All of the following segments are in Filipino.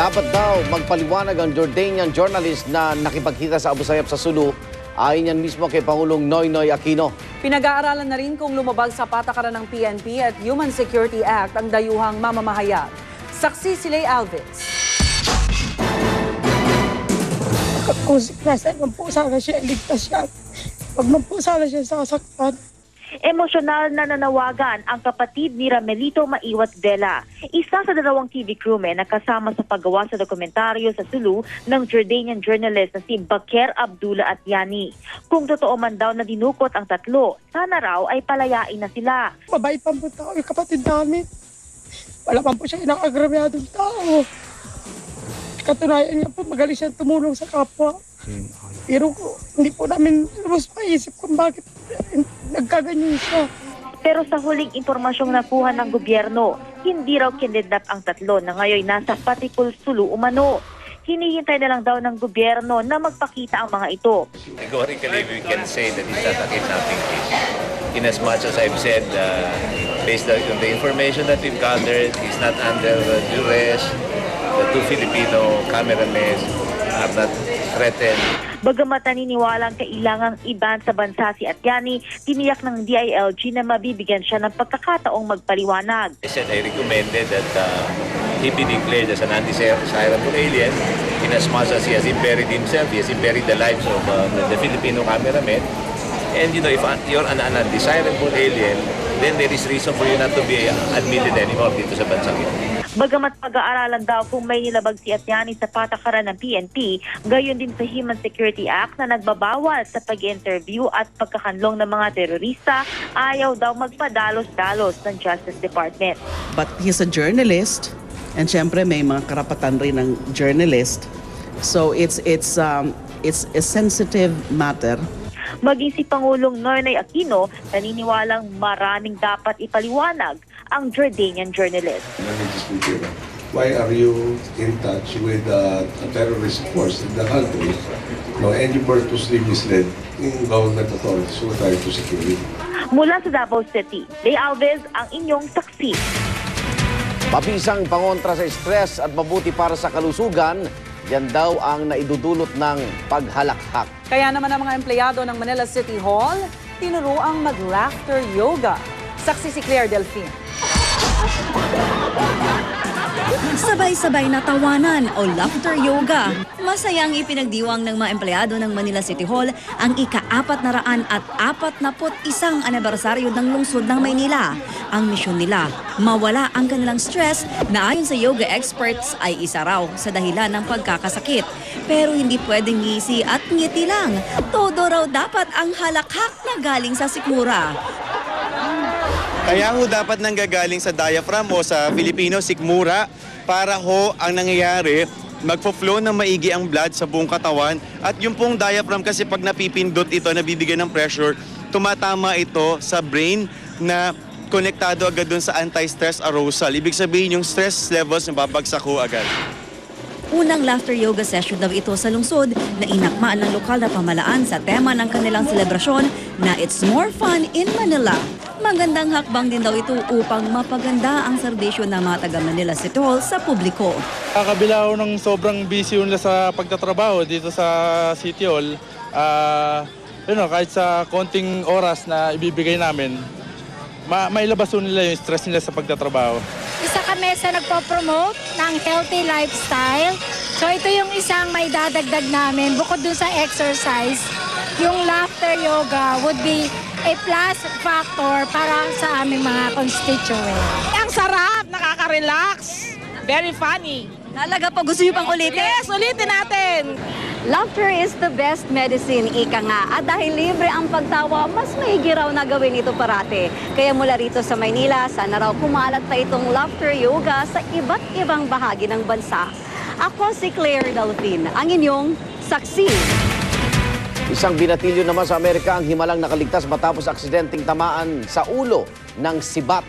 Dapat daw magpaliwanag ang Jordanian journalist na nakipagkita sa Abu Sayyaf sa Sulu. Ayon yan mismo kay Pangulong Noynoy Aquino. Pinag-aaralan na rin kung lumabag sa patakaran ng PNP at Human Security Act ang dayuhang mamamahayag. Saksi si Lay Alves. Kung nasa man po sana siya, ligtas siya. Pag man po sana siya sasaktan. Emosyonal na nanawagan ang kapatid ni Ramelito Maiwat Dela, isa sa 2 TV crewmen na kasama sa paggawa sa dokumentaryo sa Sulu ng Jordanian journalist na si Baker Abdullah Atyani. Kung totoo man daw na dinukot ang tatlo, sana raw ay palayain na sila. Mabait pa po tao yung kapatid namin. Wala pa po siya inang-agrabyadong tao. Katunayan nga po, magaling siya tumulong sa kapwa. Pero hindi po namin lubos maisip kung bakit nagkaganyan siya. Pero sa huling impormasyong nakuha ng gobyerno, hindi raw kinidnap ang tatlo na ngayon nasa Patikul Sulu umano. Hinihintay na lang daw ng gobyerno na magpakita ang mga ito. Categorically, we can say that it's not a kidnapping case. In as much as I've said, based on the information that we've gathered, he's not under duress. The 2 Filipino cameramen are not threatened. Bagamat naniniwalang kailangang iban sa bansa si Atyani, tiniyak ng DILG na mabibigyan siya ng pagkakataong magpaliwanag. I said I recommended that he be declared as an undesirable alien in as much as he has impaired himself, he has impaired the lives of the Filipino cameramen. And you know, if you're an undesirable alien, then there is reason for you not to be admitted anymore dito sa bansang ito. Bagamat pag-aaralan daw kung may nilabag si Atyani sa patakaran ng PNP, gayon din sa Human Security Act na nagbabawal sa pag-interview at pagkakanlong ng mga terorista, ayaw daw magpadalos-dalos ng Justice Department. But he's a journalist, and syempre may mga karapatan rin ng journalist. So it's a sensitive matter. Maging si Pangulong Noynoy Aquino, naniniwalang maraming dapat ipaliwanag ang Jordanian journalist. Why are you in touch with a terrorist force in the country? No, and you purposely misled in government authorities who are trying to secure it. Mula sa Davao City, Lay Alves ang inyong saksi. Mabisang pangontra sa stress at mabuti para sa kalusugan, yan daw ang naidudulot ng paghalakhak. Kaya naman ang mga empleyado ng Manila City Hall, tinuruang mag-laughter yoga. Saksi si Claire Delfin. Sabay-sabay na tawanan o laughter yoga. Masayang ipinagdiwang ng mga empleyado ng Manila City Hall ang ika-441 anibersaryo ng lungsod ng Maynila. Ang misyon nila, mawala ang kanilang stress na ayon sa yoga experts ay isa raw sa dahilan ng pagkakasakit. Pero hindi pwedeng ngisi at ngiti lang. Todo raw dapat ang halakhak na galing sa sikmura. Kaya ho dapat nanggagaling sa diaphragm o sa Filipino sikmura para ho ang nangyayari magpo-flow ng maigi ang blood sa buong katawan at yung pong diaphragm kasi pag napipindot ito, nabibigyan ng pressure, tumatama ito sa brain na konektado agad dun sa anti-stress arousal. Ibig sabihin yung stress levels nababagsak ho agad. Unang laughter yoga session daw ito sa lungsod na inakmaan ng lokal na pamalaan sa tema ng kanilang selebrasyon na It's More Fun in Manila. Magandang hakbang din daw ito upang mapaganda ang serbisyo ng mga taga Manila City Hall sa publiko. Kabila ho ng sobrang busy nila sa pagtatrabaho dito sa City Hall, kahit sa konting oras na ibibigay namin, mailabas nila yung stress nila sa pagtatrabaho. Isa kami sa nagpo-promote ng healthy lifestyle. So ito yung isang may dadagdag namin bukod dun sa exercise. Yung laughter yoga would be a plus factor para sa aming mga constituents. Ang sarap, nakaka-relax, very funny. Talaga po, gusto niyo pang ulitin? Yes, ulitin natin. Laughter is the best medicine, ika nga. At dahil libre ang pagtawa, mas maigi raw na gawin ito parate. Kaya mula rito sa Maynila, sana raw kumalat pa itong laughter yoga sa iba't ibang bahagi ng bansa. Ako si Claire Delfin, ang inyong saksi. Isang binatilyo naman sa Amerika ang himalang nakaligtas matapos aksidenteng tamaan sa ulo ng sibat.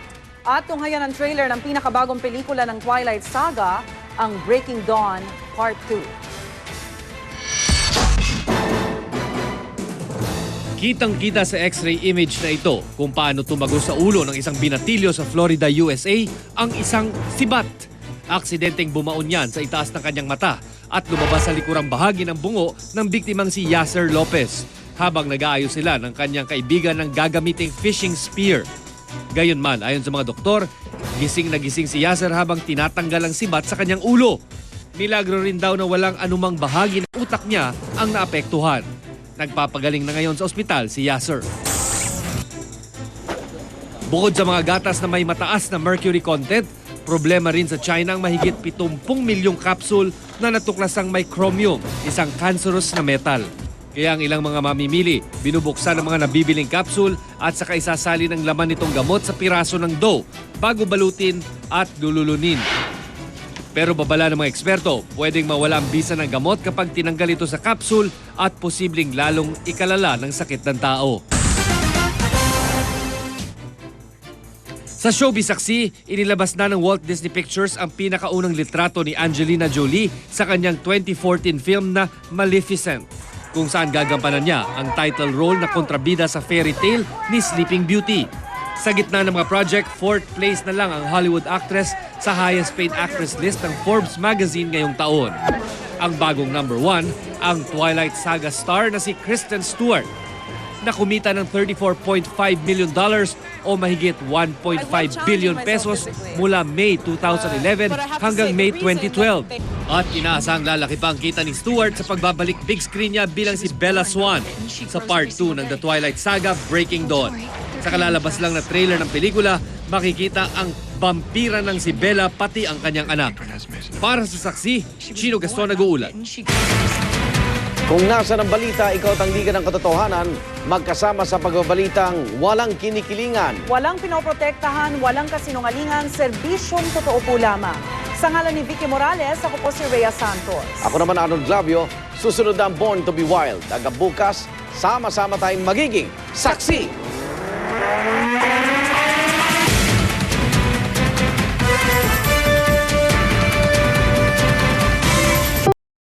At tunghayan ang trailer ng pinakabagong pelikula ng Twilight Saga, ang Breaking Dawn Part 2. Kitang-kita sa X-ray image na ito kung paano tumago sa ulo ng isang binatilyo sa Florida, USA ang isang sibat. Aksidenteng bumaon yan sa itaas ng kanyang mata at lumabas sa likurang bahagi ng bungo ng biktimang si Yasser Lopez habang nag-aayos sila ng kanyang kaibigan ng gagamiting fishing spear. Gayunman, ayon sa mga doktor, gising na gising si Yasser habang tinatanggal ang sibat sa kanyang ulo. Milagro rin daw na walang anumang bahagi ng utak niya ang naapektuhan. Nagpapagaling na ngayon sa ospital si Yasser. Bukod sa mga gatas na may mataas na mercury content, problema rin sa China ang mahigit 70 milyong kapsul na natuklasang may chromium, isang cancerous na metal. Kaya ang ilang mga mamimili, binubuksan ang mga nabibiling kapsul at saka isasali ng laman nitong gamot sa piraso ng dough bago balutin at lululunin. Pero babala ng mga eksperto, pwedeng mawala ang bisa ng gamot kapag tinanggal ito sa kapsul at posibleng lalong ikalala ng sakit ng tao. Sa showbiz saksi, inilabas na ng Walt Disney Pictures ang pinakaunang litrato ni Angelina Jolie sa kanyang 2014 film na Maleficent, kung saan gagampanan niya ang title role na kontrabida sa fairy tale ni Sleeping Beauty. Sa gitna ng mga project, 4th place na lang ang Hollywood actress sa highest paid actress list ng Forbes magazine ngayong taon. Ang bagong number 1, ang Twilight Saga star na si Kristen Stewart, na kumita ng $34.5 million o mahigit 1.5 billion pesos mula May 2011 hanggang May 2012. At inaasang lalaki pa ang kita ni Stewart sa pagbabalik big screen niya bilang si Bella Swan sa Part 2 ng The Twilight Saga Breaking Dawn. Sa kalalabas lang na trailer ng pelikula, makikita ang vampira ng si Bella pati ang kanyang anak. Para sa saksi, Chino Gaston nag-uulat. Kung nasa ng balita, ikaw tanggigan ng katotohanan, magkasama sa pagbabalitang walang kinikilingan. Walang pinoprotektahan, walang kasinungalingan, serbisyong totoo po lamang. Sa ngalan ni Vicky Morales, ako po si Rhea Santos. Ako naman Arnold Glavio, susunod ang Born to be Wild. Hanggang bukas, sama-sama tayong magiging saksi!